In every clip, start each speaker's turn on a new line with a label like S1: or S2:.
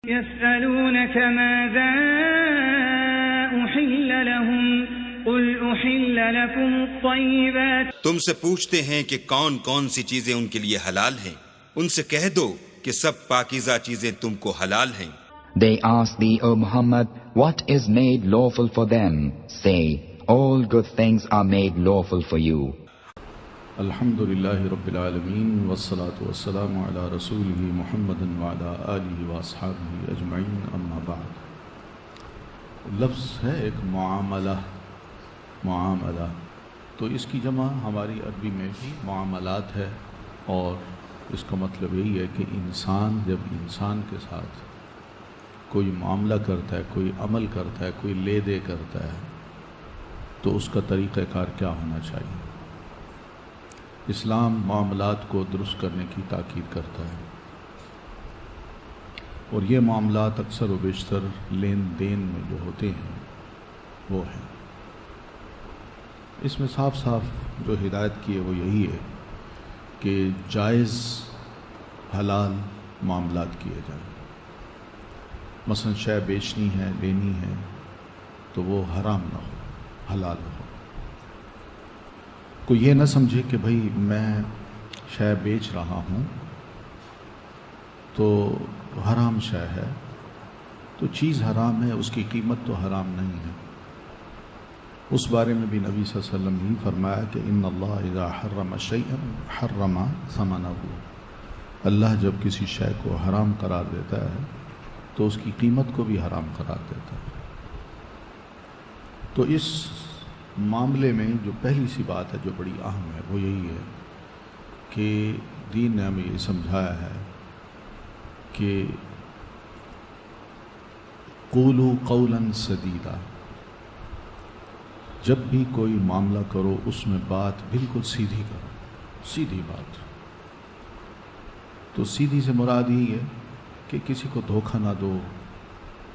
S1: يسألونك ماذا أحل لهم قل أحل لكم الطيبات
S2: تم سے پوچھتے ہیں کہ کون کون سی چیزیں ان کے لیے حلال ہیں، ان سے کہہ دو کہ سب پاکیزہ چیزیں تم کو حلال ہیں۔
S3: They ask thee, O Muhammad, what is made lawful for them? Say, all good things are made lawful for you.
S4: الحمدللہ رب العالمین والصلاة والسلام علی رسولہ محمد وعلی آلہ واصحابہ اجمعین، اما بعد۔ لفظ ہے ایک معاملہ، تو اس کی جمع ہماری عربی میں بھی معاملات ہے، اور اس کا مطلب یہی ہے کہ انسان جب انسان کے ساتھ کوئی معاملہ کرتا ہے، کوئی عمل کرتا ہے، کوئی لے دے کرتا ہے، تو اس کا طریقہ کار کیا ہونا چاہیے۔ اسلام معاملات کو درست کرنے کی تاکید کرتا ہے، اور یہ معاملات اکثر و بیشتر لین دین میں جو ہوتے ہیں وہ ہیں۔ اس میں صاف صاف جو ہدایت کی ہے وہ یہی ہے کہ جائز حلال معاملات کیے جائیں۔ مثلا شے بیچنی ہے، لینی ہے، تو وہ حرام نہ ہو، حلال ہو۔ کوئی یہ نہ سمجھے کہ بھائی میں شے بیچ رہا ہوں تو حرام شے ہے، تو چیز حرام ہے، اس کی قیمت تو حرام نہیں ہے۔ اس بارے میں بھی نبی صلی اللہ علیہ وسلم نے فرمایا کہ ان اللہ اذا حرم شیئا حرم ثمنہ، اللہ جب کسی شے کو حرام قرار دیتا ہے تو اس کی قیمت کو بھی حرام قرار دیتا ہے۔ تو اس معاملے میں جو پہلی سی بات ہے جو بڑی اہم ہے وہ یہی ہے کہ دین نے ہمیں یہ سمجھایا ہے کہ قولوا قولا سدیدا، جب بھی کوئی معاملہ کرو اس میں بات بالکل سیدھی کرو، سیدھی بات۔ تو سیدھی سے مراد یہی ہے کہ کسی کو دھوکہ نہ دو،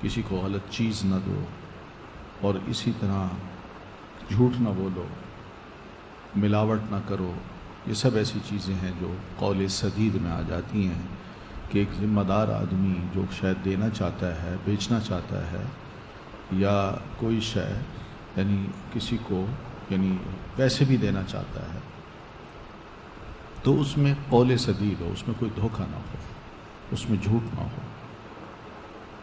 S4: کسی کو غلط چیز نہ دو، اور اسی طرح جھوٹ نہ بولو، ملاوٹ نہ کرو۔ یہ سب ایسی چیزیں ہیں جو قول سدید میں آ جاتی ہیں کہ ایک ذمہ دار آدمی جو شاید دینا چاہتا ہے، بیچنا چاہتا ہے، یا کوئی شے یعنی کسی کو یعنی پیسے بھی دینا چاہتا ہے، تو اس میں قول سدید ہو، اس میں کوئی دھوکہ نہ ہو، اس میں جھوٹ نہ ہو۔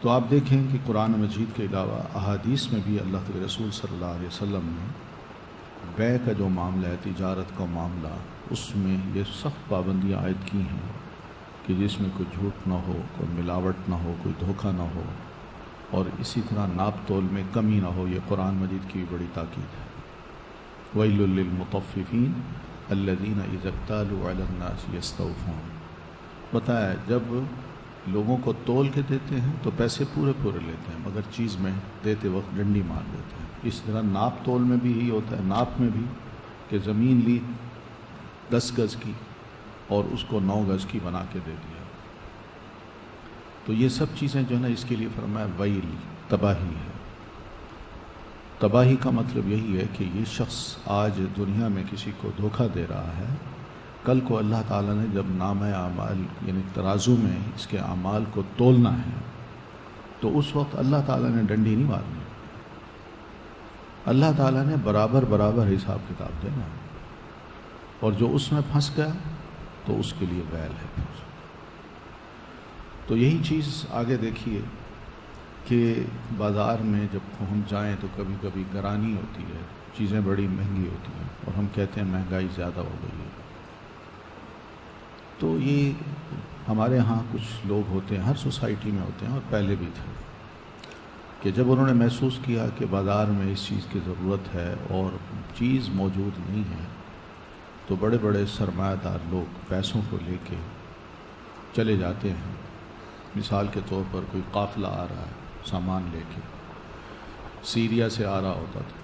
S4: تو آپ دیکھیں کہ قرآن مجید کے علاوہ احادیث میں بھی اللہ کے رسول صلی اللہ علیہ وسلم نے بیع کا جو معاملہ ہے، تجارت کا معاملہ، اس میں یہ سخت پابندیاں عائد کی ہیں کہ جس میں کوئی جھوٹ نہ ہو، کوئی ملاوٹ نہ ہو، کوئی دھوکہ نہ ہو، اور اسی طرح ناپ تول میں کمی نہ ہو۔ یہ قرآن مجید کی بڑی تاکید ہے۔ وَيْلٌ لِّلْمُطَفِّفِينَ الَّذِينَ إِذَا اكْتَالُوا عَلَى النَّاسِ يَسْتَوْفُونَ۔ بتایا جب لوگوں کو تول کے دیتے ہیں تو پیسے پورے پورے لیتے ہیں، مگر چیز میں دیتے وقت ڈنڈی مار دیتے ہیں۔ اس طرح ناپ تول میں بھی یہی ہوتا ہے، ناپ میں بھی کہ زمین لی 10 گز کی اور اس کو 9 گز کی بنا کے دے دیا۔ تو یہ سب چیزیں جو ہے نا، اس کے لیے فرمایا ویل، تباہی ہے۔ تباہی کا مطلب یہی ہے کہ یہ شخص آج دنیا میں کسی کو دھوکہ دے رہا ہے، کل کو اللہ تعالیٰ نے جب نامہ اعمال یعنی ترازو میں اس کے اعمال کو تولنا ہے تو اس وقت اللہ تعالیٰ نے ڈنڈی نہیں مارنی، اللہ تعالیٰ نے برابر برابر حساب کتاب دینا ہے، اور جو اس میں پھنس گیا تو اس کے لیے ویل ہے۔ تو یہی چیز آگے دیکھیے کہ بازار میں جب ہم جائیں تو کبھی کبھی گرانی ہوتی ہے، چیزیں بڑی مہنگی ہوتی ہیں، اور ہم کہتے ہیں مہنگائی زیادہ ہو گئی ہے۔ تو یہ ہمارے ہاں کچھ لوگ ہوتے ہیں، ہر سوسائٹی میں ہوتے ہیں اور پہلے بھی تھے، کہ جب انہوں نے محسوس کیا کہ بازار میں اس چیز کی ضرورت ہے اور چیز موجود نہیں ہے، تو بڑے بڑے سرمایہ دار لوگ پیسوں کو لے کے چلے جاتے ہیں۔ مثال کے طور پر کوئی قافلہ آ رہا ہے سامان لے کے، سیریا سے آ رہا ہوتا تھا،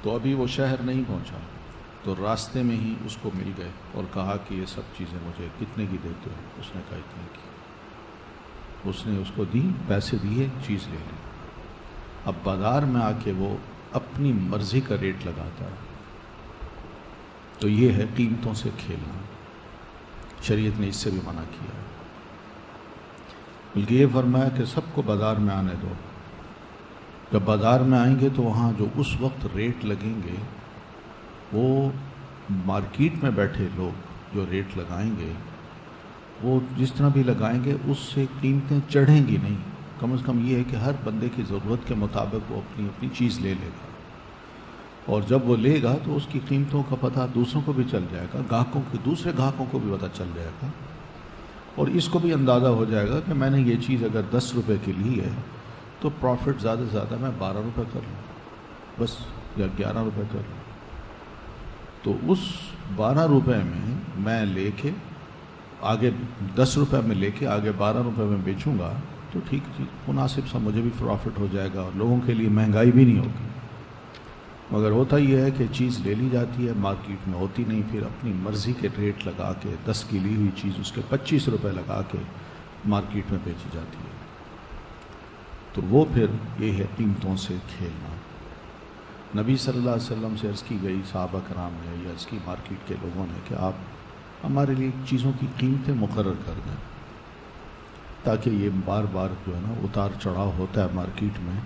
S4: تو ابھی وہ شہر نہیں پہنچا تو راستے میں ہی اس کو مل گئے اور کہا کہ یہ سب چیزیں مجھے کتنے کی دیتے ہو؟ اس نے کہا اتنے کی۔ اس نے اس کو دی، پیسے دیے، چیز لے لی۔ اب بازار میں آ کے وہ اپنی مرضی کا ریٹ لگاتا ہے، تو یہ ہے قیمتوں سے کھیلنا۔ شریعت نے اس سے بھی منع کیا ہے۔ بلکہ یہ فرمایا کہ سب کو بازار میں آنے دو. جب بازار میں آئیں گے تو وہاں جو اس وقت ریٹ لگیں گے وہ مارکیٹ میں بیٹھے لوگ جو ریٹ لگائیں گے وہ جس طرح بھی لگائیں گے اس سے قیمتیں چڑھیں گی نہیں. کم از کم یہ ہے کہ ہر بندے کی ضرورت کے مطابق وہ اپنی اپنی چیز لے لے گا، اور جب وہ لے گا تو اس کی قیمتوں کا پتہ دوسروں کو بھی چل جائے گا، گاہکوں کے دوسرے گاہکوں کو بھی پتہ چل جائے گا، اور اس کو بھی اندازہ ہو جائے گا کہ میں نے یہ چیز اگر 10 روپے کی لی ہے تو پروفٹ زیادہ سے زیادہ میں 12 روپے کر لوں بس، یا 11 روپے کر لوں. تو اس 12 روپے میں لے کے آگے 10 روپے میں لے کے آگے 12 روپے میں بیچوں گا تو ٹھیک مناسب سا مجھے بھی پروفٹ ہو جائے گا اور لوگوں کے لیے مہنگائی بھی نہیں ہوگی. مگر ہوتا یہ ہے کہ چیز لے لی جاتی ہے، مارکیٹ میں ہوتی نہیں، پھر اپنی مرضی کے ریٹ لگا کے 10 کی لی ہوئی چیز اس کے 25 روپے لگا کے مارکیٹ میں بیچی جاتی ہے. تو وہ پھر یہ ہے قیمتوں سے کھیلنا. نبی صلی اللہ علیہ وسلم سے عرض کی گئی صحابہ کرام نے یا عرض کی مارکیٹ کے لوگوں نے کہ آپ ہمارے لیے چیزوں کی قیمتیں مقرر کر دیں تاکہ یہ بار بار جو ہے نا اتار چڑھاؤ ہوتا ہے مارکیٹ میں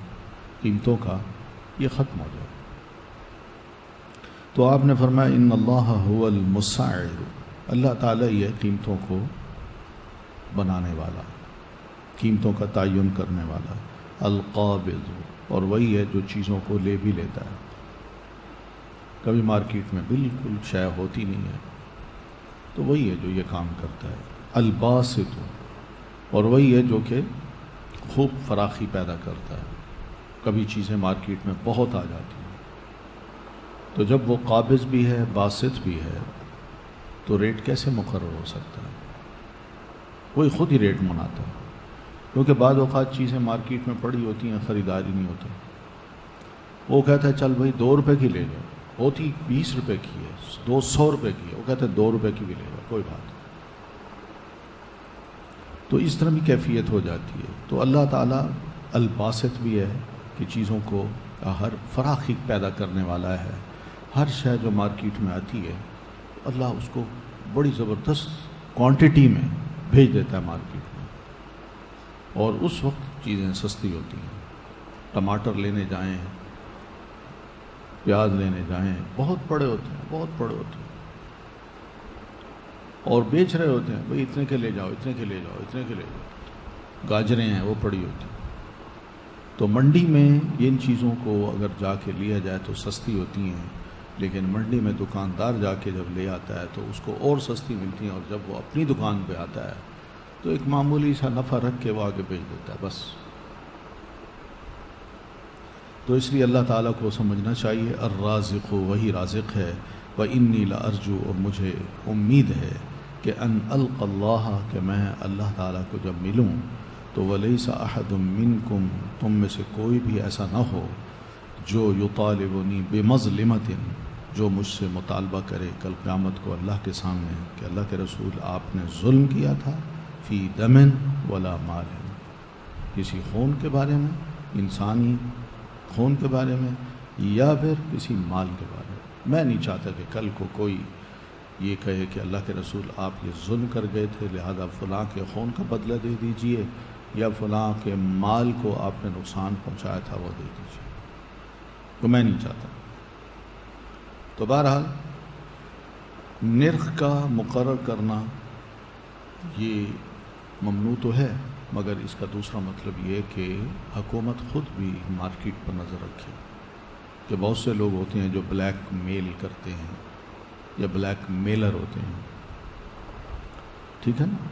S4: قیمتوں کا، یہ ختم ہو جائے. تو آپ نے فرمایا ان اللہ هو المسعر، اللہ تعالیٰ یہ قیمتوں کو بنانے والا، قیمتوں کا تعین کرنے والا، القابض، اور وہی ہے جو چیزوں کو لے بھی لیتا ہے. کبھی مارکیٹ میں بالکل شے ہوتی نہیں ہے تو وہی ہے جو یہ کام کرتا ہے. الباسط، اور وہی ہے جو کہ خوب فراخی پیدا کرتا ہے. کبھی چیزیں مارکیٹ میں بہت آ جاتی ہیں تو جب وہ قابض بھی ہے باسط بھی ہے تو ریٹ کیسے مقرر ہو سکتا ہے؟ وہی خود ہی ریٹ مناتا ہے، کیونکہ بعض اوقات چیزیں مارکیٹ میں پڑی ہوتی ہیں، خریدار ہی نہیں ہوتا. وہ کہتا ہے چل بھائی 2 روپے کی لے لو، ہوتی 20 روپے کی ہے، 200 روپے کی ہے، وہ کہتا ہے 2 روپے کی بھی لے لو، کوئی بات نہیں. تو اس طرح بھی کیفیت ہو جاتی ہے. تو اللہ تعالیٰ الباسط بھی ہے کہ چیزوں کو ہر فراخی پیدا کرنے والا ہے. ہر شے جو مارکیٹ میں آتی ہے اللہ اس کو بڑی زبردست کوانٹٹی میں بھیج دیتا ہے مارکیٹ میں، اور اس وقت چیزیں سستی ہوتی ہیں. ٹماٹر لینے جائیں، پیاز لینے جائیں، بہت بڑے ہوتے ہیں، بہت بڑے ہوتے ہیں، اور بیچ رہے ہوتے ہیں بھئی اتنے کے لے جاؤ، اتنے کے لے جاؤ، اتنے کے لے جاؤ. گاجریں ہیں وہ پڑی ہوتی ہیں. تو منڈی میں ان چیزوں کو اگر جا کے لیا جائے تو سستی ہوتی ہیں، لیکن منڈی میں دکاندار جا کے جب لے آتا ہے تو اس کو اور سستی ملتی ہیں، اور جب وہ اپنی دکان پہ آتا ہے تو ایک معمولی سا نفع رکھ کے وہ آگے بیچ دیتا ہے بس. تو اس لیے اللہ تعالیٰ کو سمجھنا چاہیے الرازق، وہی رازق ہے. وَإِنِّي لَأَرْجُو، اور مجھے امید ہے کہ ان القى اللہ، کہ میں اللہ تعالیٰ کو جب ملوں تو وَلَيْسَ أَحَدٌ مِّنكُمْ، تم میں سے کوئی بھی ایسا نہ ہو جو یطالبنی بمظلمۃ، جو مجھ سے مطالبہ کرے کل قیامت کو اللہ کے سامنے کہ اللہ کے رسول آپ نے ظلم کیا تھا فی دم ولا مال، کسی خون کے بارے میں، انسانی خون کے بارے میں، یا پھر کسی مال کے بارے میں. میں نہیں چاہتا کہ کل کو کوئی یہ کہے کہ اللہ کے رسول آپ یہ ظلم کر گئے تھے لہذا فلاں کے خون کا بدلہ دے دیجئے، یا فلاں کے مال کو آپ نے نقصان پہنچایا تھا وہ دے دیجئے. تو میں نہیں چاہتا. تو بہرحال نرخ کا مقرر کرنا یہ ممنوع تو ہے، مگر اس کا دوسرا مطلب یہ کہ حکومت خود بھی مارکیٹ پر نظر رکھے. کہ بہت سے لوگ ہوتے ہیں جو بلیک میل کرتے ہیں یا بلیک میلر ہوتے ہیں، ٹھیک ہے نا.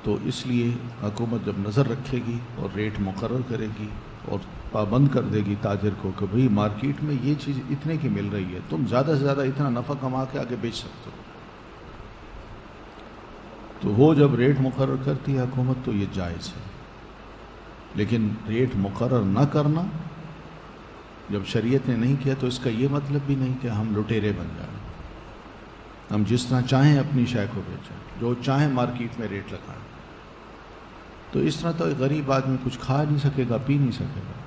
S4: تو اس لیے حکومت جب نظر رکھے گی اور ریٹ مقرر کرے گی اور پابند کر دے گی تاجر کو کہ بھئی مارکیٹ میں یہ چیز اتنے کی مل رہی ہے، تم زیادہ سے زیادہ اتنا نفع کما کے آگے بیچ سکتے ہو. تو وہ جب ریٹ مقرر کرتی ہے حکومت تو یہ جائز ہے. لیکن ریٹ مقرر نہ کرنا جب شریعت نے نہیں کیا تو اس کا یہ مطلب بھی نہیں کہ ہم لٹیرے بن جائیں، ہم جس طرح چاہیں اپنی شے کو بیچیں، جو چاہیں مارکیٹ میں ریٹ لگائیں. تو اس طرح تو غریب آدمی کچھ کھا نہیں سکے گا، پی نہیں سکے گا.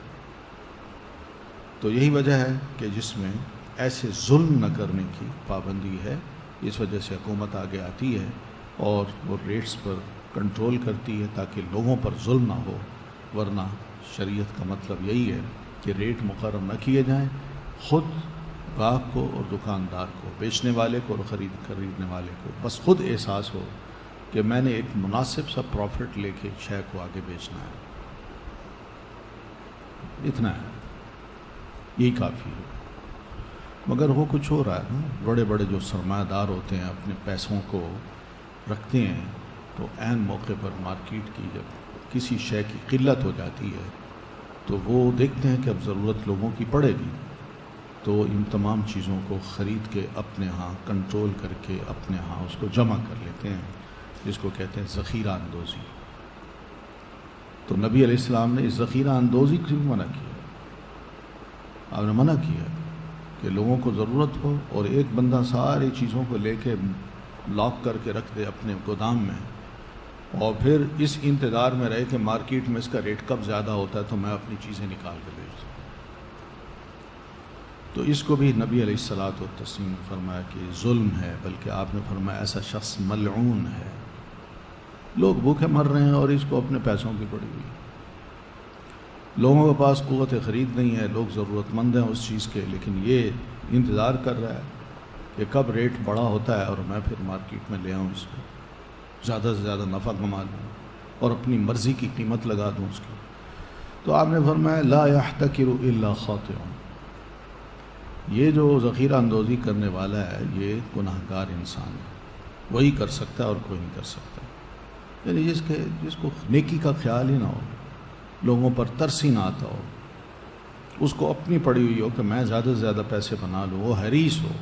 S4: تو یہی وجہ ہے کہ جس میں ایسے ظلم نہ کرنے کی پابندی ہے، اس وجہ سے حکومت آگے آتی ہے اور وہ ریٹس پر کنٹرول کرتی ہے تاکہ لوگوں پر ظلم نہ ہو، ورنہ شریعت کا مطلب یہی ہے کہ ریٹ مقرر نہ کیے جائیں، خود گاہک کو اور دکاندار کو، بیچنے والے کو اور خریدنے والے کو بس خود احساس ہو کہ میں نے ایک مناسب سا پروفٹ لے کے شے کو آگے بیچنا ہے، اتنا ہے، یہی کافی ہے۔ مگر وہ کچھ ہو رہا ہے نا، بڑے بڑے جو سرمایہ دار ہوتے ہیں اپنے پیسوں کو رکھتے ہیں، تو عین موقع پر مارکیٹ کی جب کسی شے کی قلت ہو جاتی ہے تو وہ دیکھتے ہیں کہ اب ضرورت لوگوں کی پڑے گی، تو ان تمام چیزوں کو خرید کے اپنے ہاں کنٹرول کر کے اپنے ہاں اس کو جمع کر لیتے ہیں، جس کو کہتے ہیں ذخیرہ اندوزی۔ تو نبی علیہ السلام نے اس ذخیرہ اندوزی کو منع کیا، آپ نے منع کیا کہ لوگوں کو ضرورت ہو اور ایک بندہ ساری چیزوں کو لے کے لاک کر کے رکھ دے اپنے گودام میں، اور پھر اس انتظار میں رہے کہ مارکیٹ میں اس کا ریٹ کب زیادہ ہوتا ہے تو میں اپنی چیزیں نکال کے بیچ دوں۔ تو اس کو بھی نبی علیہ الصلاۃ والتسلیم نے فرمایا کہ ظلم ہے، بلکہ آپ نے فرمایا ایسا شخص ملعون ہے، لوگ بھوکے مر رہے ہیں اور اس کو اپنے پیسوں کی پڑی ہوئی، لوگوں کے پاس قوت خرید نہیں ہے، لوگ ضرورت مند ہیں اس چیز کے، لیکن یہ انتظار کر رہا ہے کہ کب ریٹ بڑا ہوتا ہے اور میں پھر مارکیٹ میں لے آؤں، اس کو زیادہ سے زیادہ نفع کما لوں اور اپنی مرضی کی قیمت لگا دوں اس کی۔ تو آپ نے فرمایا لا يحتکر الا خاطئ، یہ جو ذخیرہ اندوزی کرنے والا ہے یہ گناہ گار انسان ہے، وہی کر سکتا ہے اور کوئی نہیں کر سکتا، یعنی جس کو نیکی کا خیال ہی نہ ہو، لوگوں پر ترس ہی نہ آتا ہو، اس کو اپنی پڑی ہوئی ہو کہ میں زیادہ سے زیادہ پیسے بنا لوں، وہ حریص ہو،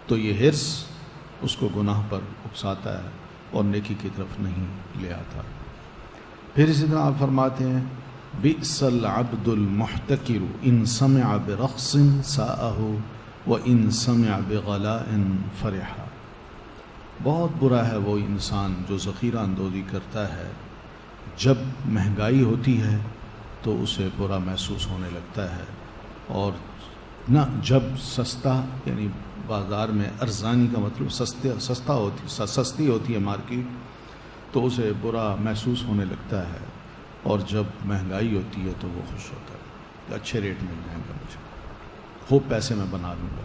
S4: تو یہ حرص اس کو گناہ پر اکساتا ہے اور نیکی کی طرف نہیں لے آتا۔ پھر اسی طرح آپ فرماتے ہیں بئس العبد المحتکر ان سمع برخص ساءہ وان سمع بغلاء فرحا، بہت برا ہے وہ انسان جو ذخیرہ اندوزی کرتا ہے، جب مہنگائی ہوتی ہے تو اسے برا محسوس ہونے لگتا ہے، اور نہ جب سستا، یعنی بازار میں ارزانی کا مطلب سستی ہوتی ہے مارکیٹ، تو اسے برا محسوس ہونے لگتا ہے، اور جب مہنگائی ہوتی ہے تو وہ خوش ہوتا ہے کہ اچھے ریٹ مل جائیں گے مجھے، خوب پیسے میں بنا لوں گا۔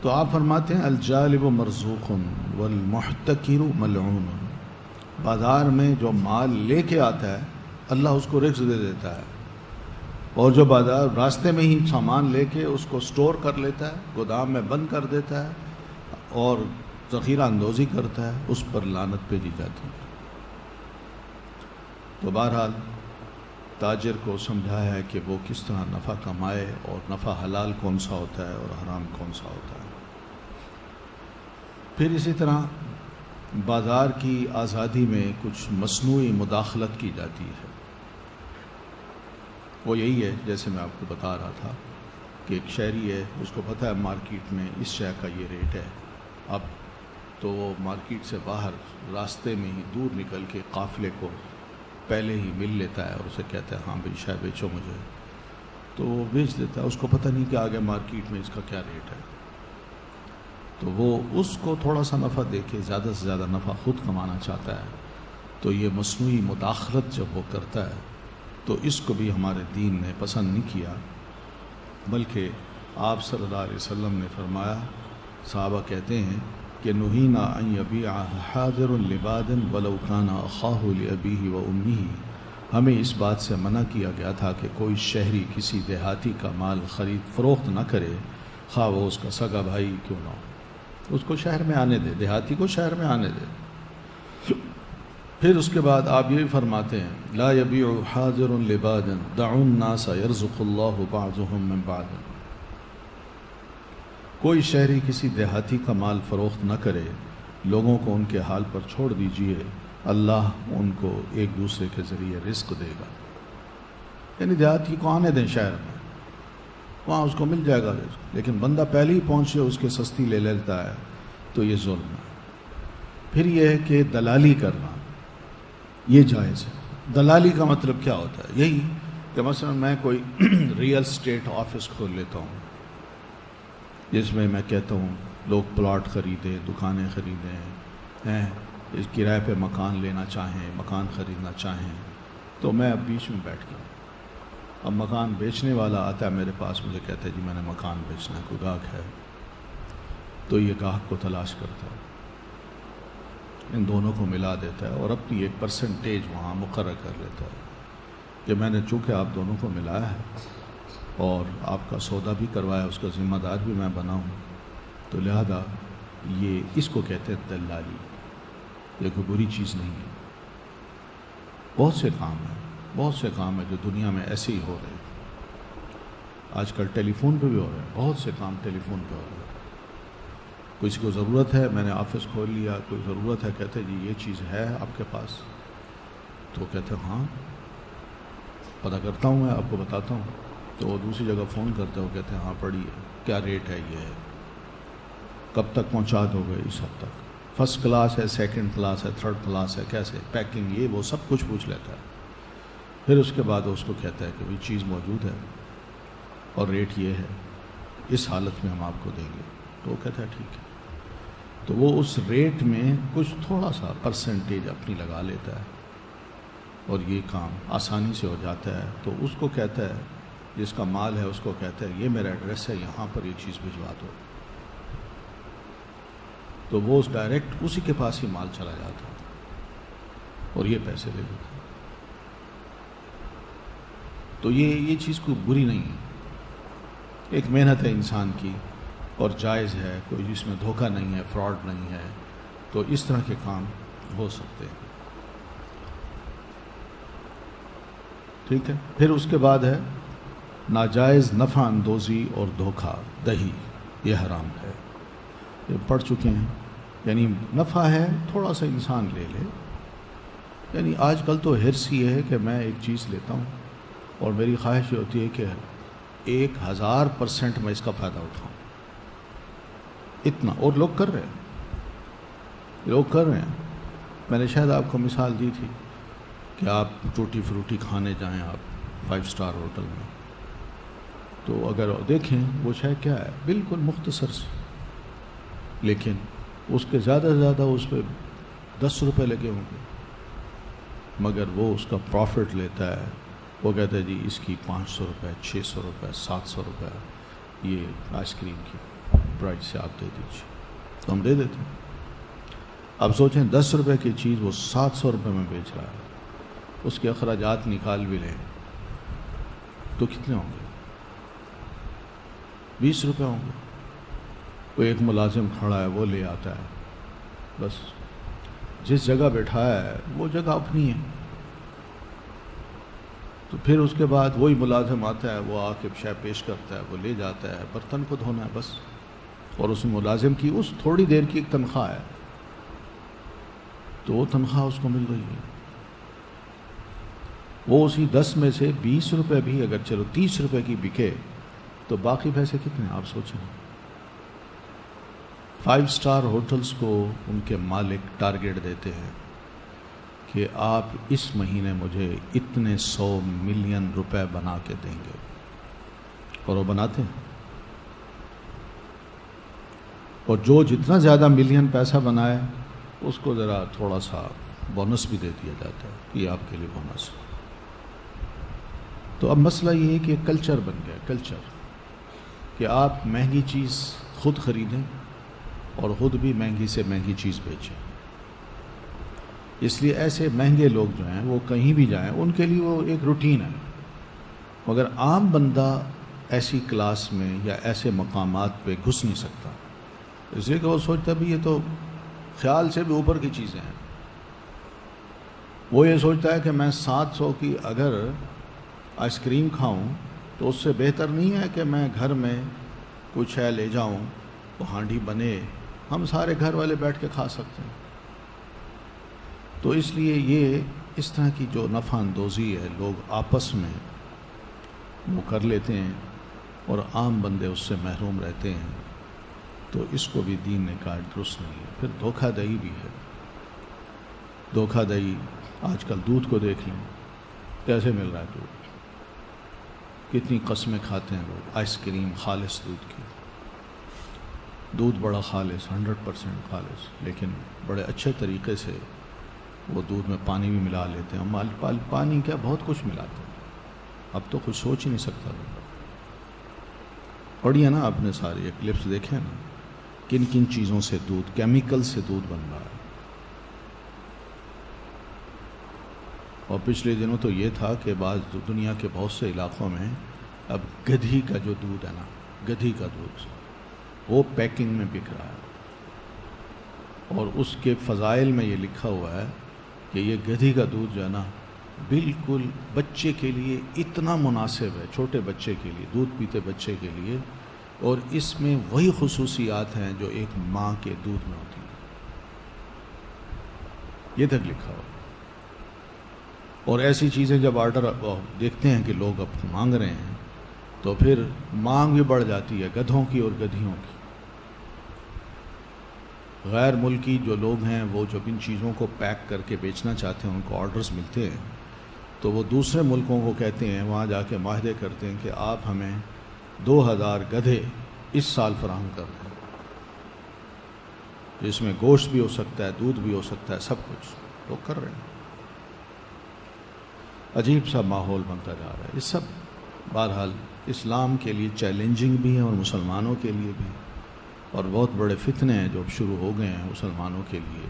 S4: تو آپ فرماتے ہیں الجالب مرزوق والمحتکر ملعون، بازار میں جو مال لے کے آتا ہے اللہ اس کو رزق دے دیتا ہے، اور جو بازار راستے میں ہی سامان لے کے اس کو سٹور کر لیتا ہے، گودام میں بند کر دیتا ہے اور ذخیرہ اندوزی کرتا ہے، اس پر لعنت بھیجی جاتی ہے۔ تو بہرحال تاجر کو سمجھایا ہے کہ وہ کس طرح نفع کمائے، اور نفع حلال کون سا ہوتا ہے اور حرام کون سا ہوتا ہے۔ پھر اسی طرح بازار کی آزادی میں کچھ مصنوعی مداخلت کی جاتی ہے، وہ یہی ہے جیسے میں آپ کو بتا رہا تھا کہ ایک شہری ہے، اس کو پتہ ہے مارکیٹ میں اس شے کا یہ ریٹ ہے، اب تو وہ مارکیٹ سے باہر راستے میں ہی دور نکل کے قافلے کو پہلے ہی مل لیتا ہے اور اسے کہتا ہے ہاں بھائی شے بیچو مجھے، تو وہ بیچ دیتا ہے، اس کو پتہ نہیں کہ آگے مارکیٹ میں اس کا کیا ریٹ ہے، تو وہ اس کو تھوڑا سا نفع دے کے زیادہ سے زیادہ نفع خود کمانا چاہتا ہے، تو یہ مصنوعی مداخلت جب وہ کرتا ہے تو اس کو بھی ہمارے دین نے پسند نہیں کیا، بلکہ آپ صلی اللہ علیہ وسلم نے فرمایا، صحابہ کہتے ہیں کہ نہینا ان یبیع حاضر لباد ولو کان اخاہ لابیہ و امہ، ہمیں اس بات سے منع کیا گیا تھا کہ کوئی شہری کسی دیہاتی کا مال خرید فروخت نہ کرے، خواہ وہ اس کا سگا بھائی کیوں نہ ہو، اس کو شہر میں آنے دے، دیہاتی کو شہر میں آنے دے۔ پھر اس کے بعد آپ یہ فرماتے ہیں لا یبیع حاضر لباد دعوا الناس یرزق اللہ بعضهم من بعض، کوئی شہری کسی دیہاتی کا مال فروخت نہ کرے، لوگوں کو ان کے حال پر چھوڑ دیجئے، اللہ ان کو ایک دوسرے کے ذریعے رزق دے گا، یعنی دیہاتی کو آنے دیں شہر میں، وہاں اس کو مل جائے گا رزق، لیکن بندہ پہلے ہی پہنچے اس کے سستی لے لیتا ہے تو یہ ظلم ہے۔ پھر یہ ہے کہ دلالی کرنا یہ جائز ہے۔ دلالی کا مطلب کیا ہوتا ہے؟ یہی کہ مثلا میں کوئی ریئل اسٹیٹ آفس کھول لیتا ہوں جس میں میں کہتا ہوں لوگ پلاٹ خریدیں، دکانیں خریدیں ہیں، اس کرائے پہ مکان لینا چاہیں، مکان خریدنا چاہیں، تو میں اب بیچ میں بیٹھ گیا. اب مکان بیچنے والا آتا ہے میرے پاس، مجھے کہتا ہے جی میں نے مکان بیچنا ہے، کوئی گاہک ہے، تو یہ گاہک کو تلاش کرتا ہے، ان دونوں کو ملا دیتا ہے اور اپنی ایک پرسنٹیج وہاں مقرر کر لیتا ہے کہ میں نے چونکہ آپ دونوں کو ملایا ہے اور آپ کا سودا بھی کروایا، اس کا ذمہ دار بھی میں بنا ہوں، تو لہذا یہ اس کو کہتے ہیں دلالی. یہ کوئی بری چیز نہیں ہے. بہت سے کام ہیں جو دنیا میں ایسے ہی ہو رہے ہیں. آج کل ٹیلی فون پہ بھی ہو رہے ہیں، بہت سے کام ٹیلی فون پہ ہو رہے ہیں. کسی کو ضرورت ہے، میں نے آفس کھول لیا، کوئی ضرورت ہے، کہتے ہیں جی یہ چیز ہے آپ کے پاس، تو کہتے ہیں ہاں پتہ کرتا ہوں، میں آپ کو بتاتا ہوں. تو وہ دوسری جگہ فون کرتے ہو، کہتے ہیں ہاں پڑھی ہے، کیا ریٹ ہے، یہ ہے، کب تک پہنچا دو گے، اس حد تک، فرسٹ کلاس ہے، سیکنڈ کلاس ہے، تھرڈ کلاس ہے، کیسے پیکنگ، یہ وہ سب کچھ پوچھ لیتا ہے. پھر اس کے بعد اس کو کہتا ہے کہ بھئی چیز موجود ہے اور ریٹ یہ ہے، اس حالت میں ہم آپ کو دیں گے. تو وہ کہتا ہے ٹھیک ہے. تو وہ اس ریٹ میں کچھ تھوڑا سا پرسنٹیج اپنی لگا لیتا ہے اور یہ کام آسانی سے ہو جاتا ہے. تو اس کو کہتا ہے، جس کا مال ہے اس کو کہتا ہے یہ میرا ایڈریس ہے، یہاں پر یہ چیز بھجوا دو. تو وہ ڈائریکٹ اسی کے پاس ہی مال چلا جاتا ہے اور یہ پیسے لے لیتا ہے. تو یہ چیز کوئی بری نہیں ہے، ایک محنت ہے انسان کی اور جائز ہے، کوئی اس میں دھوکہ نہیں ہے، فراڈ نہیں ہے. تو اس طرح کے کام ہو سکتے ہیں. ٹھیک ہے. پھر اس کے بعد ہے ناجائز نفع اندوزی اور دھوکہ دہی، یہ حرام ہے. یہ پڑھ چکے ہیں. یعنی نفع ہے، تھوڑا سا انسان لے لے. یعنی آج کل تو حرص یہ ہے کہ میں ایک چیز لیتا ہوں اور میری خواہش یہ ہوتی ہے کہ 1000% میں اس کا فائدہ اٹھاؤں. اتنا، اور لوگ کر رہے ہیں. میں نے شاید آپ کو مثال دی تھی کہ آپ ٹوٹی فروٹی کھانے جائیں آپ 5 اسٹار ہوٹل میں، تو اگر دیکھیں وہ شاید کیا ہے، بالکل مختصر سے، لیکن اس کے زیادہ سے زیادہ اس پہ 10 روپے لگے ہوں گے، مگر وہ اس کا پروفٹ لیتا ہے. وہ کہتا ہے جی اس کی 500 روپے، 600 روپے، 700 روپے یہ آئس کریم کی پرائز سے آپ دے دیجیے. تو ہم دے دیتے ہیں. اب سوچیں 10 روپے کی چیز وہ 700 روپے میں بیچ رہا ہے، اس کے اخراجات نکال بھی لیں تو کتنے ہوں گے؟ 20 روپے ہوں گے. کوئی ایک ملازم کھڑا ہے، وہ لے آتا ہے، بس جس جگہ بیٹھایا ہے وہ جگہ اپنی ہے. تو پھر اس کے بعد وہی ملازم آتا ہے، وہ آ کے شے پیش کرتا ہے، وہ لے جاتا ہے، برتن کو دھونا ہے بس. اور اس ملازم کی اس تھوڑی دیر کی ایک تنخواہ ہے، تو وہ تنخواہ اس کو مل رہی ہے. وہ اسی 10 میں سے 20 روپے بھی اگر چلو 30 روپے کی بکے تو باقی پیسے کتنے آپ سوچیں. 5 اسٹار ہوٹلز کو ان کے مالک ٹارگیٹ دیتے ہیں کہ آپ اس مہینے مجھے اتنے 100 ملین روپے بنا کے دیں گے، اور وہ بناتے ہیں. اور جو جتنا زیادہ ملین پیسہ بنائے اس کو ذرا تھوڑا سا بونس بھی دے دیا جاتا ہے، یہ آپ کے لیے بونس. تو اب مسئلہ یہ ہے کہ کلچر بن گیا، کلچر کہ آپ مہنگی چیز خود خریدیں اور خود بھی مہنگی سے مہنگی چیز بیچیں. اس لیے ایسے مہنگے لوگ جو ہیں وہ کہیں بھی جائیں ان کے لیے وہ ایک روٹین ہے، مگر عام بندہ ایسی کلاس میں یا ایسے مقامات پہ گھس نہیں سکتا، اس لیے کہ وہ سوچتا ہے بھی یہ تو خیال سے بھی اوپر کی چیزیں ہیں. وہ یہ سوچتا ہے کہ میں 700 کی اگر آئس کریم کھاؤں تو اس سے بہتر نہیں ہے کہ میں گھر میں کچھ ہے لے جاؤں، وہ ہانڈی بنے، ہم سارے گھر والے بیٹھ کے کھا سکتے ہیں. تو اس لیے یہ اس طرح کی جو نفع اندوزی ہے لوگ آپس میں وہ کر لیتے ہیں اور عام بندے اس سے محروم رہتے ہیں. تو اس کو بھی دین نے کہا درست نہیں ہے. پھر دھوکہ دہی بھی ہے. دھوکہ دہی آج کل دودھ کو دیکھ لیں کیسے مل رہا ہے دودھ، کتنی قسمیں کھاتے ہیں لوگ، آئس کریم خالص دودھ کی. دودھ بڑا خالص 100% خالص، لیکن بڑے اچھے طریقے سے وہ دودھ میں پانی بھی ملا لیتے ہیں. ہم پانی کیا بہت کچھ ملاتے ہیں، اب تو کچھ سوچ ہی نہیں سکتا. پڑھیے نا آپ نے سارے کلپس دیکھے نا، کن کن چیزوں سے دودھ، کیمیکل سے دودھ بن رہا ہے. اور پچھلے دنوں تو یہ تھا کہ بعض دنیا کے بہت سے علاقوں میں اب گدھی کا جو دودھ ہے نا، گدھی کا دودھ وہ پیکنگ میں بک رہا ہے، اور اس کے فضائل میں یہ لکھا ہوا ہے کہ یہ گدھی کا دودھ جو ہے نا بالکل بچے کے لیے اتنا مناسب ہے، چھوٹے بچے کے لیے، دودھ پیتے بچے کے لیے، اور اس میں وہی خصوصیات ہیں جو ایک ماں کے دودھ میں ہوتی ہیں. یہ تک لکھا ہوا. اور ایسی چیزیں جب آرڈر دیکھتے ہیں کہ لوگ اب مانگ رہے ہیں تو پھر مانگ بھی بڑھ جاتی ہے گدھوں کی اور گدھیوں کی. غیر ملکی جو لوگ ہیں وہ جب ان چیزوں کو پیک کر کے بیچنا چاہتے ہیں، ان کو آرڈرز ملتے ہیں تو وہ دوسرے ملکوں کو کہتے ہیں، وہاں جا کے معاہدے کرتے ہیں کہ آپ ہمیں 2000 گدھے اس سال فراہم کر دیں، جس میں گوشت بھی ہو سکتا ہے، دودھ بھی ہو سکتا ہے، سب کچھ لوگ کر رہے ہیں. عجیب سا ماحول بنتا جا رہا ہے. یہ سب بہرحال اسلام کے لیے چیلنجنگ بھی ہیں اور مسلمانوں کے لیے بھی، اور بہت بڑے فتنے ہیں جو اب شروع ہو گئے ہیں مسلمانوں کے لیے.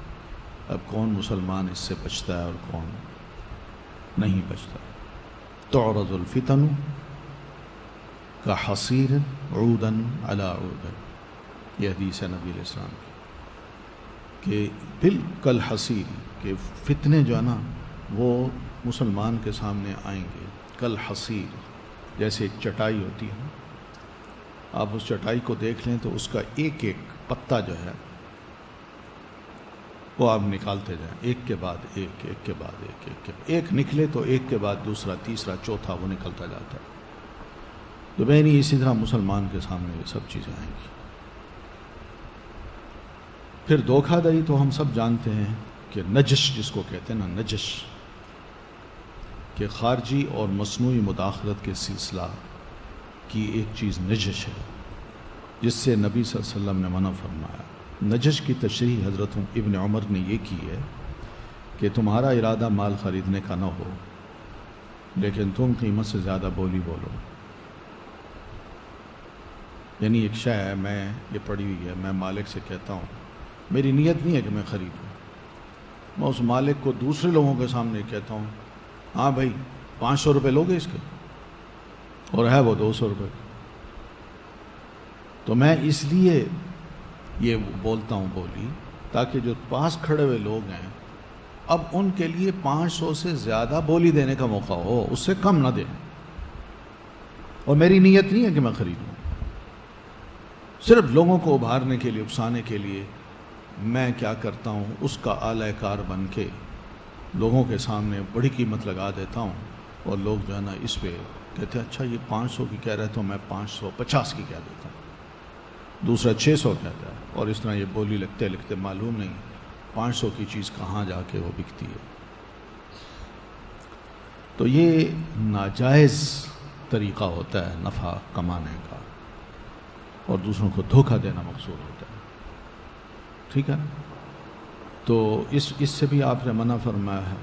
S4: اب کون مسلمان اس سے بچتا ہے اور کون نہیں بچتا. تعرض الفتن کحصیر عودا علی عود، یہ حدیث ہے نبی علیہ السلام کی کہ بالکل حصیر، کہ فتنے جو ہے نا وہ مسلمان کے سامنے آئیں گے کل حصیر، جیسے ایک چٹائی ہوتی ہے. آپ اس چٹائی کو دیکھ لیں تو اس کا ایک ایک پتا جو ہے وہ آپ نکالتے جائیں، ایک کے بعد ایک، ایک کے بعد ایک، ایک کے بعد ایک نکلے تو ایک کے بعد دوسرا، تیسرا، چوتھا وہ نکلتا جاتا ہے. تو میں نہیں، اسی طرح مسلمان کے سامنے یہ سب چیزیں آئیں گی. پھر دھوکہ دہی تو ہم سب جانتے ہیں کہ نجش جس کو کہتے ہیں نا، نجش، کہ خارجی اور مصنوعی مداخلت کے سلسلہ کی ایک چیز نجش ہے، جس سے نبی صلی اللہ علیہ وسلم نے منع فرمایا. نجش کی تشریح حضرت ابن عمر نے یہ کی ہے کہ تمہارا ارادہ مال خریدنے کا نہ ہو، لیکن تم قیمت سے زیادہ بولی بولو. یعنی ایک شے ہے، میں یہ پڑھی ہوئی ہے، میں مالک سے کہتا ہوں، میری نیت نہیں ہے کہ میں خریدوں، میں اس مالک کو دوسرے لوگوں کے سامنے کہتا ہوں، ہاں بھائی 500 روپے لوگے اس کے، اور ہے وہ 200 روپے. تو میں اس لیے یہ بولتا ہوں بولی، تاکہ جو پاس کھڑے ہوئے لوگ ہیں اب ان کے لیے 500 سے زیادہ بولی دینے کا موقع ہو، اس سے کم نہ دیں. اور میری نیت نہیں ہے کہ میں خریدوں، صرف لوگوں کو ابھارنے کے لیے، اکسانے کے لیے میں کیا کرتا ہوں، اس کا اعلی کار بن کے لوگوں کے سامنے بڑی قیمت لگا دیتا ہوں، اور لوگ جو ہے نا اس پہ کہتے ہیں اچھا یہ 500 کی کہہ رہے تو میں 550 کی کہہ دیتا ہوں، دوسرا 600 کہتا ہے، اور اس طرح یہ بولی لگتے لگتے معلوم نہیں 500 کی چیز کہاں جا کے وہ بکتی ہے. تو یہ ناجائز طریقہ ہوتا ہے نفع کمانے کا، اور دوسروں کو دھوکہ دینا مقصود ہوتا ہے. ٹھیک ہے، تو اس سے بھی آپ نے منع فرمایا ہے.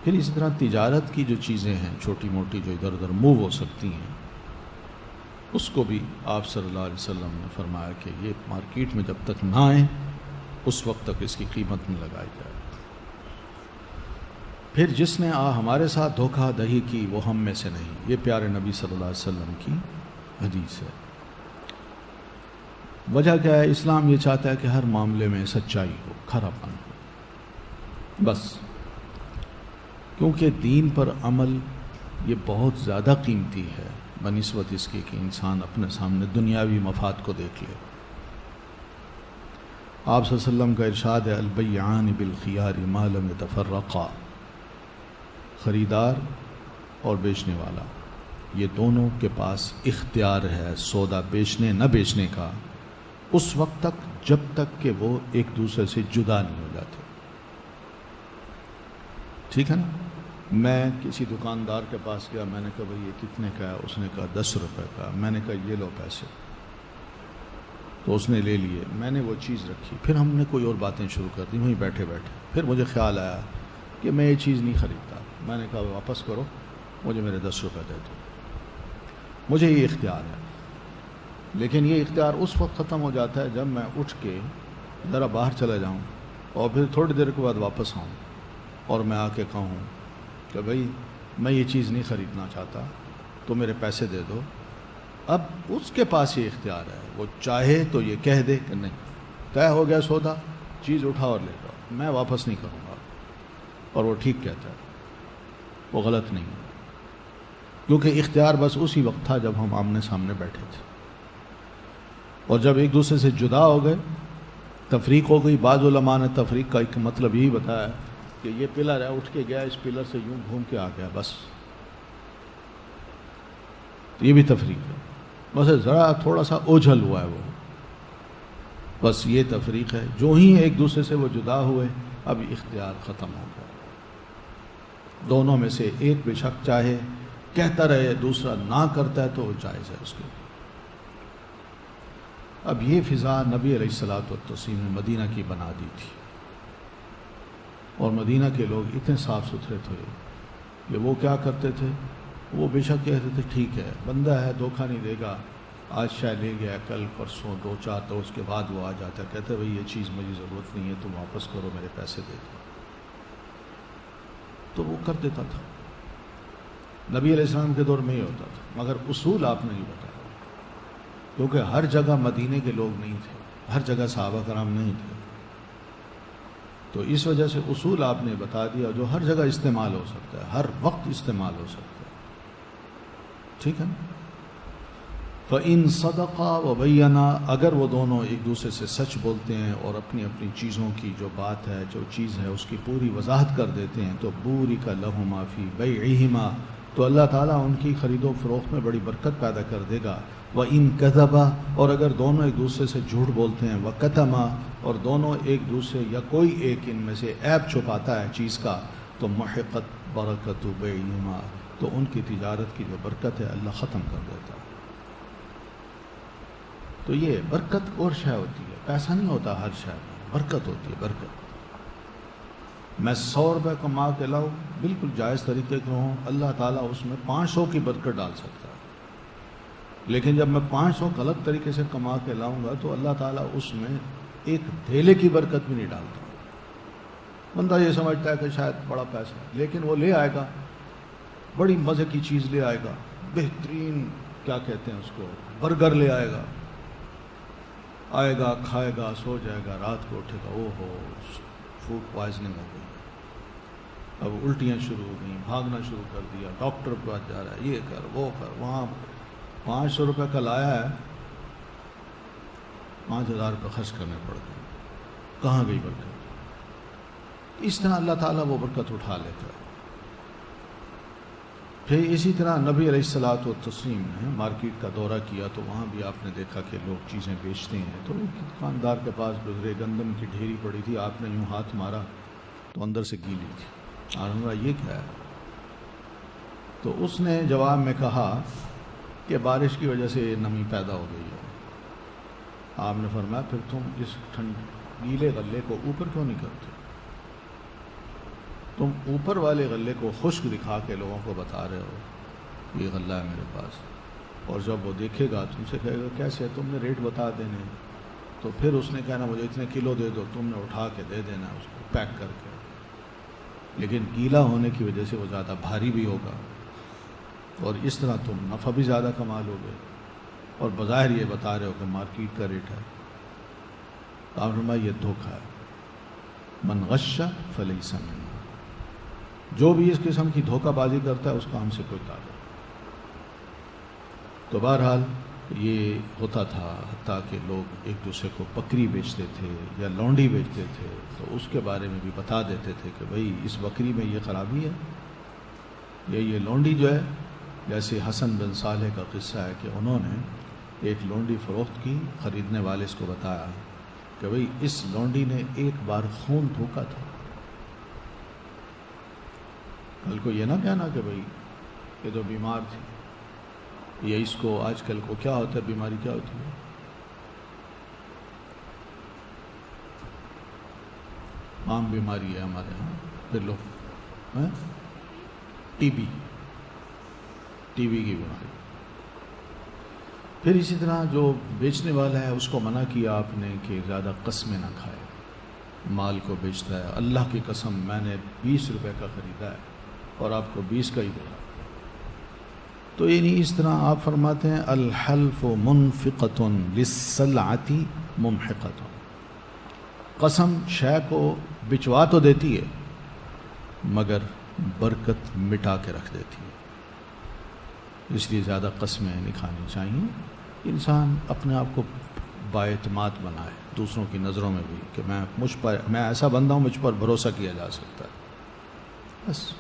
S4: پھر اسی طرح تجارت کی جو چیزیں ہیں چھوٹی موٹی جو ادھر ادھر موو ہو سکتی ہیں، اس کو بھی آپ صلی اللہ علیہ وسلم نے فرمایا کہ یہ مارکیٹ میں جب تک نہ آئیں اس وقت تک اس کی قیمت نہ لگائی جائے. پھر جس نے ہمارے ساتھ دھوکہ دہی کی وہ ہم میں سے نہیں، یہ پیارے نبی صلی اللہ علیہ وسلم کی حدیث ہے. وجہ کیا ہے؟ اسلام یہ چاہتا ہے کہ ہر معاملے میں سچائی ہو، کھرا پن ہو، بس. کیونکہ دین پر عمل یہ بہت زیادہ قیمتی ہے بنسبت اس کی کہ انسان اپنے سامنے دنیاوی مفاد کو دیکھ لے. آپ صلی اللہ علیہ وسلم کا ارشاد ہے البیعان بالخیار ما لم یتفرقا، خریدار اور بیچنے والا یہ دونوں کے پاس اختیار ہے سودا بیچنے نہ بیچنے کا اس وقت تک جب تک کہ وہ ایک دوسرے سے جدا نہیں ہو جاتے. ٹھیک ہے نا؟ میں کسی دکاندار کے پاس گیا، میں نے کہا بھائی یہ کتنے کا ہے؟ اس نے کہا 10 روپے کا. میں نے کہا یہ لو پیسے. تو اس نے لے لیے، میں نے وہ چیز رکھی، پھر ہم نے کوئی اور باتیں شروع کر دی وہیں بیٹھے بیٹھے. پھر مجھے خیال آیا کہ میں یہ چیز نہیں خریدتا. میں نے کہا واپس کرو، مجھے میرے 10 روپے دے دو. مجھے یہ اختیار ہے، لیکن یہ اختیار اس وقت ختم ہو جاتا ہے جب میں اٹھ کے ذرا باہر چلا جاؤں اور پھر تھوڑی دیر کے بعد واپس آؤں اور میں آ کے کہوں کہ بھائی میں یہ چیز نہیں خریدنا چاہتا، تو میرے پیسے دے دو. اب اس کے پاس یہ اختیار ہے، وہ چاہے تو یہ کہہ دے کہ نہیں، طے ہو گیا سودا، چیز اٹھا اور لے جاؤ، میں واپس نہیں کروں گا. اور وہ ٹھیک کہتا ہے، وہ غلط نہیں ہے، کیونکہ اختیار بس اسی وقت تھا جب ہم آمنے سامنے بیٹھے تھے. اور جب ایک دوسرے سے جدا ہو گئے، تفریق ہو گئی. بعض علماء نے تفریق کا ایک مطلب یہی بتایا کہ یہ پلر ہے، اٹھ کے گیا اس پلر سے یوں گھوم کے آ گیا، بس یہ بھی تفریق ہے. بس ذرا تھوڑا سا اوجھل ہوا ہے وہ، بس یہ تفریق ہے. جو ہی ایک دوسرے سے وہ جدا ہوئے، اب اختیار ختم ہو گیا. دونوں میں سے ایک بے شک چاہے کہتا رہے، دوسرا نہ کرتا ہے تو وہ جائز ہے اس کے. اب یہ فضا نبی علیہ الصلوۃ والتسلیم نے مدینہ کی بنا دی تھی، اور مدینہ کے لوگ اتنے صاف ستھرے تھے کہ وہ کیا کرتے تھے، وہ بے شک کہتے تھے ٹھیک ہے، بندہ ہے دھوکہ نہیں دے گا، آج شاید لے گیا، کل پرسوں 2-4 روز کے بعد وہ آ جاتا ہے، کہتے بھائی یہ چیز مجھے ضرورت نہیں ہے، تم واپس کرو، میرے پیسے دے دو. تو وہ کر دیتا تھا. نبی علیہ السلام کے دور میں ہی ہوتا تھا، مگر اصول آپ نے نہیں بتایا، کیونکہ ہر جگہ مدینے کے لوگ نہیں تھے، ہر جگہ صحابہ کرام نہیں تھے. تو اس وجہ سے اصول آپ نے بتا دیا جو ہر جگہ استعمال ہو سکتا ہے، ہر وقت استعمال ہو سکتا ہے. ٹھیک ہے نا؟ فَإِن صَدَقَا وَبَيَّنَا، اگر وہ دونوں ایک دوسرے سے سچ بولتے ہیں اور اپنی اپنی چیزوں کی جو بات ہے، جو چیز ہے، اس کی پوری وضاحت کر دیتے ہیں، تو بُورِكَ لَهُمَا فِي بَيْعِهِمَا، تو اللہ تعالیٰ ان کی خرید و فروخت میں بڑی برکت پیدا کر دے گا. وَإِن كَذَبَا، اور اگر دونوں ایک دوسرے سے جھوٹ بولتے ہیں، وَكَتَمَا، اور دونوں ایک دوسرے یا کوئی ایک ان میں سے عیب چھپاتا ہے چیز کا، تو مُحِقَتْ بَرَكَتُ بَيْعِهِمَا، تو ان کی تجارت کی جو برکت ہے اللہ ختم کر دیتا ہے. تو یہ برکت اور شے ہوتی ہے، پیسہ نہیں ہوتا ہر شے میں، برکت ہوتی ہے. برکت، میں 100 روپے کما کے لاؤں، بالکل جائز طریقے کا ہوں، اللہ تعالیٰ اس میں 500 کی برکت ڈال سکتا ہے. لیکن جب میں 500 غلط طریقے سے کما کے لاؤں گا تو اللہ تعالیٰ اس میں ایک دھیلے کی برکت بھی نہیں ڈالتا. بندہ یہ سمجھتا ہے کہ شاید بڑا پیسہ ہے، لیکن وہ لے آئے گا، بڑی مزے کی چیز لے آئے گا، بہترین کیا کہتے ہیں اس کو، برگر لے آئے گا، آئے گا، کھائے گا، سو جائے گا، رات کو اٹھے گا، او ہو فوڈ پوائزننگ ہو گئی، اب الٹیاں شروع ہو گئیں، بھاگنا شروع کر دیا، ڈاکٹر کے پاس جا رہا ہے، یہ کر وہ کر، وہاں 500 روپے کا لایا ہے، 5000 روپے خرچ کرنے پڑ گئے. کہاں گئی برکت؟ اس طرح اللہ تعالیٰ وہ برکت اٹھا لیتا ہے. پھر اسی طرح نبی علیہ الصلوۃ والتسلیم نے مارکیٹ کا دورہ کیا تو وہاں بھی آپ نے دیکھا کہ لوگ چیزیں بیچتے ہیں. تو ایک دکاندار کے پاس گزرے، گندم کی ڈھیری پڑی تھی، آپ نے یوں ہاتھ مارا تو اندر سے گیلی تھی. اور یہ کیا ہے؟ تو اس نے جواب میں کہا کہ بارش کی وجہ سے نمی پیدا ہو گئی ہے. آپ نے فرمایا پھر تم اس گیلے غلے کو اوپر کیوں نہیں کرتے؟ تم اوپر والے غلے کو خشک دکھا کے لوگوں کو بتا رہے ہو یہ غلہ ہے میرے پاس، اور جب وہ دیکھے گا تم سے کہے گا کیسے، تم نے ریٹ بتا دینے، تو پھر اس نے کہنا مجھے اتنے کلو دے دو، تم نے اٹھا کے دے دینا اس کو پیک کر کے. لیکن گیلا ہونے کی وجہ سے وہ زیادہ بھاری بھی ہوگا، اور اس طرح تم نفع بھی زیادہ کما لو گے، اور بظاہر یہ بتا رہے ہو کہ مارکیٹ کا ریٹ ہے. آپ نے یہ دھوکہ ہے. من غش فلیس منا، جو بھی اس قسم کی دھوکہ بازی کرتا ہے اس کا ہم سے کوئی تعلق. تو بہرحال یہ ہوتا تھا، حتیٰ کہ لوگ ایک دوسرے کو بکری بیچتے تھے یا لونڈی بیچتے تھے تو اس کے بارے میں بھی بتا دیتے تھے کہ بھائی اس بکری میں یہ خرابی ہے، یہ لونڈی جو ہے، جیسے حسن بن صالح کا قصہ ہے کہ انہوں نے ایک لونڈی فروخت کی، خریدنے والے اس کو بتایا کہ بھئی اس لونڈی نے ایک بار خون تھوکا تھا. کل کو یہ نہ کہنا کہ بھئی یہ تو بیمار تھی، یا اس کو آج کل کو کیا ہوتا ہے، بیماری کیا ہوتی ہے، عام بیماری ہے ہمارے ہاں، پھر لوگ ٹی بی کی بیماری. پھر اسی طرح جو بیچنے والا ہے اس کو منع کیا آپ نے کہ زیادہ قسمیں نہ کھائے. مال کو بیچتا ہے، اللہ کی قسم میں نے 20 روپے کا خریدا ہے اور آپ کو 20 کا ہی دے رہا. تو یعنی اس طرح آپ فرماتے ہیں الحلف منفقۃ للسلعۃ ممحقۃ. قسم شے کو بچوا تو دیتی ہے مگر برکت مٹا کے رکھ دیتی ہے. اس لیے زیادہ قسمیں نہیں کھانی چاہیے. انسان اپنے آپ کو بااعتماد بنائے دوسروں کی نظروں میں بھی کہ میں ایسا بندہ ہوں، مجھ پر بھروسہ کیا جا سکتا ہے. بس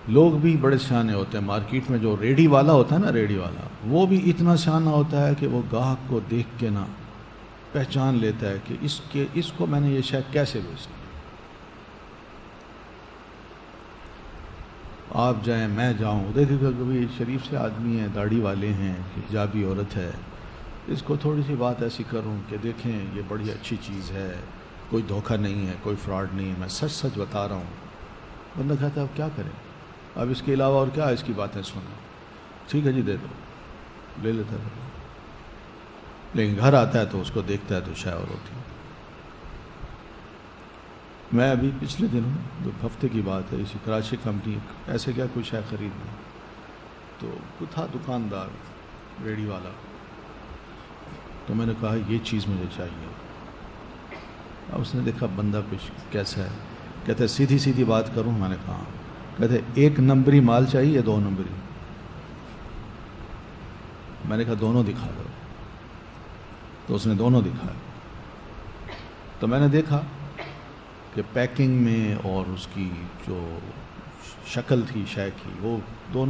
S4: لوگ بھی بڑے سیانے ہوتے ہیں. مارکیٹ میں جو ریڈی والا ہوتا ہے نا، ریڈی والا وہ بھی اتنا سیانا ہوتا ہے کہ وہ گاہک کو دیکھ کے نا پہچان لیتا ہے کہ اس کو میں نے یہ شے کیسے بیچی. آپ جائیں میں جاؤں، دیکھیں کبھی شریف سے آدمی ہیں، داڑھی والے ہیں، حجابی عورت ہے، اس کو تھوڑی سی بات ایسی کروں کہ دیکھیں یہ بڑی اچھی چیز ہے، کوئی دھوکہ نہیں ہے، کوئی فراڈ نہیں ہے، میں سچ سچ بتا رہا ہوں. بندہ کہتا ہے اب کیا کریں، اب اس کے علاوہ اور کیا اس کی باتیں سنیں. ٹھیک ہے جی دے دو، لے لیتا ہے. لیکن گھر آتا ہے تو اس کو دیکھتا ہے تو شے اور ہوتی ہے. میں ابھی پچھلے دنوں دو ہفتے کی بات ہے، اسی کراچی کمپنی ایسے کیا کوئی شے خریدنا، تو کوئی تھا دکاندار ریڈی والا، تو میں نے کہا یہ چیز مجھے چاہیے. اب اس نے دیکھا بندہ کچھ کیسا ہے، کہتے سیدھی سیدھی بات کروں. میں نے کہا، کہتے 1 نمبری مال چاہیے یا 2 نمبری. میں نے کہا دونوں دکھا دو. تو اس نے دونوں دکھائے. تو میں نے دیکھا کہ پیکنگ میں اور اس کی جو شکل تھی شے کی، وہ دونوں